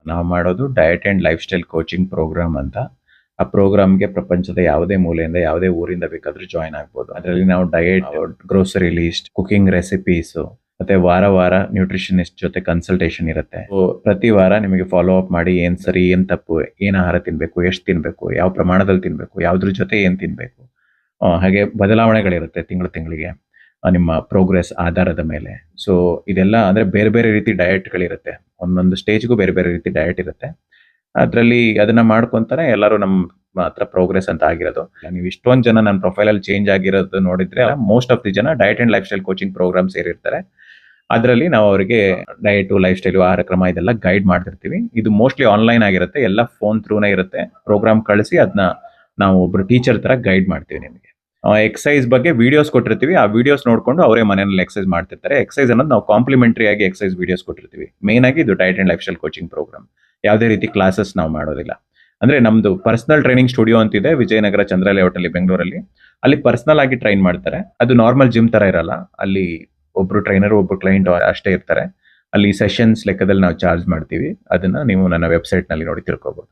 ನಾವು ಮಾಡೋದು diet and lifestyle coaching program ಅಂತ. ಆ ಪ್ರೋಗ್ರಾಮ್‌ಗೆ ಪ್ರಪಂಚದ ಯಾವುದೇ ಮೂಲೆಯಿಂದ, ಯಾವುದೇ ಊರಿಂದ ಬೇಕಾದ್ರೂ ಜಾಯಿನ್ ಆಗ್ಬೋದು. ಅದರಲ್ಲಿ ನಾವು diet, grocery list, cooking recipes ಮತ್ತೆ ವಾರ ವಾರ ನ್ಯೂಟ್ರಿಷನಿಸ್ಟ್ ಜೊತೆ ಕನ್ಸಲ್ಟೇಷನ್ ಇರುತ್ತೆ. ಸೊ ಪ್ರತಿ ವಾರ ನಿಮಗೆ ಫಾಲೋ ಅಪ್ ಮಾಡಿ ಏನ್ ಸರಿ, ಏನ್ ತಪ್ಪು, ಏನ್ ಆಹಾರ ತಿನ್ಬೇಕು, ಎಷ್ಟು ತಿನ್ಬೇಕು, ಯಾವ ಪ್ರಮಾಣದಲ್ಲಿ ತಿನ್ಬೇಕು, ಯಾವ್ದ್ರ ಜೊತೆ ಏನ್ ತಿನ್ಬೇಕು. ಹಾಗೆ ಬದಲಾವಣೆಗಳಿರುತ್ತೆ ತಿಂಗಳಿಗೆ ನಿಮ್ಮ ಪ್ರೋಗ್ರೆಸ್ ಆಧಾರದ ಮೇಲೆ. ಸೊ ಇದೆಲ್ಲ ಅಂದ್ರೆ ಬೇರೆ ಬೇರೆ ರೀತಿ ಡಯಟ್‌ಗಳಿರುತ್ತೆ. ಒಂದೊಂದು ಸ್ಟೇಜ್‌ಗೂ ಬೇರೆ ಬೇರೆ ರೀತಿ ಡಯಟ್ ಇರುತ್ತೆ. ಅದ್ರಲ್ಲಿ ಅದನ್ನ ಮಾಡ್ಕೊಂತಾನೆ ಎಲ್ಲರೂ ನಮ್ಮ ಹತ್ರ ಪ್ರೋಗ್ರೆಸ್ ಅಂತ ಆಗಿರೋದು. ನೀವು ಇಷ್ಟೊಂದು ಜನ ನನ್ನ ಪ್ರೊಫೈಲಲ್ಲಿ ಚೇಂಜ್ ಆಗಿರೋದು ನೋಡಿದ್ರೆ ಮೋಸ್ಟ್ ಆಫ್ ದಿ ಜನ diet and lifestyle coaching programme ಸೇರಿರ್ತಾರೆ. ಅದರಲ್ಲಿ ನಾವು ಅವರಿಗೆ ಡಯಟು, ಲೈಫ್ ಸ್ಟೈಲು, ಆಹಾರ ಕ್ರಮ ಇದೆಲ್ಲ ಗೈಡ್ ಮಾಡ್ತಿರ್ತೀವಿ. ಇದು ಮೋಸ್ಟ್‌ಲಿ ಆನ್‌ಲೈನ್ ಆಗಿರುತ್ತೆ. ಎಲ್ಲ ಫೋನ್ ಥ್ರೂನೇ ಇರುತ್ತೆ. ಪ್ರೋಗ್ರಾಮ್ ಕಳಿಸಿ ಅದನ್ನ ನಾವು ಒಬ್ರು ಟೀಚರ್ ತರ ಗೈಡ್ ಮಾಡ್ತೀವಿ ನಿಮಗೆ. ಎಕ್ಸರ್ಸೈಸ್ ಬಗ್ಗೆ ವಿಡಿಯೋಸ್ ಕೊಟ್ಟಿರ್ತೀವಿ. ಆ ವಿಡಿಯೋಸ್ ನೋಡ್ಕೊಂಡು ಅವರೇ ಮನೆಯಲ್ಲಿ ಎಕ್ಸರ್ಸೈಸ್ ಮಾಡ್ತಿರ್ತಾರೆ. ಎಕ್ಸರ್ಸೈಸ್ ಅನ್ನೋದು ನಾವು ಕಾಂಪ್ಲಿಮೆಂಟರಿ ಆಗಿ ಎಕ್ಸರ್ಸೈಸ್ ವಿಡಿಯೋಸ್ ಕೊಟ್ಟಿರ್ತೀವಿ. ಮೇನ್ ಆಗಿ ಇದು diet and lifestyle coaching program. ಯಾವುದೇ ರೀತಿ ಕ್ಲಾಸಸ್ ನಾವು ಮಾಡೋದಿಲ್ಲ. ಅಂದ್ರೆ ನಮ್ದು ಪರ್ಸನಲ್ ಟ್ರೈನಿಂಗ್ ಸ್ಟುಡಿಯೋ ಅಂತಿದೆ ವಿಜಯನಗರ ಚಂದ್ರ ಲೇಔಟ್ ಅಲ್ಲಿ ಬೆಂಗಳೂರಲ್ಲಿ. ಅಲ್ಲಿ ಪರ್ಸನಲ್ ಆಗಿ ಟ್ರೈನ್ ಮಾಡ್ತಾರೆ. ಅದು ನಾರ್ಮಲ್ ಜಿಮ್ ತರ ಇರಲ್ಲ. ಅಲ್ಲಿ ಒಬ್ರು ಟ್ರೈನರ್, ಒಬ್ರು ಕ್ಲೈಂಟ್ ಅಷ್ಟೇ ಇರ್ತಾರೆ. ಅಲ್ಲಿ ಸೆಷನ್ಸ್ ಲೆಕ್ಕದಲ್ಲಿ ನಾವು ಚಾರ್ಜ್ ಮಾಡ್ತೀವಿ. ಅದನ್ನ ನೀವು ನನ್ನ ವೆಬ್ಸೈಟ್ ನಲ್ಲಿ ನೋಡಿ ತಿಳ್ಕೊಬಹುದು.